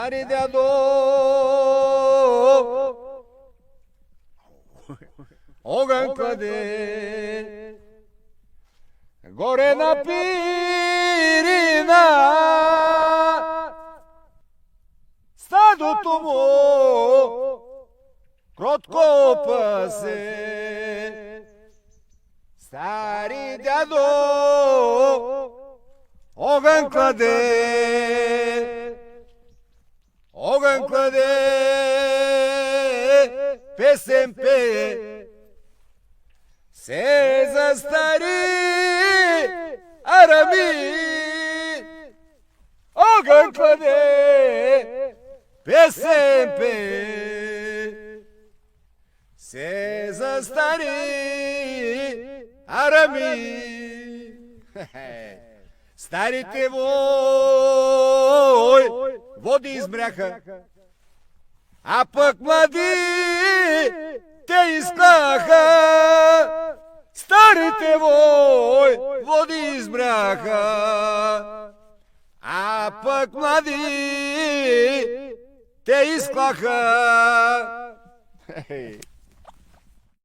Стари дядо, огън кладе, горе на пирина, стадото му кротко пасе. Стари дядо, огън кладе, огън кладе, песен пее, се застари арами. Огън кладе, песен пее, се застари арами. Старите води измряха, а пък млади те изклаха. Старите води измряха, а пък млади те изклаха.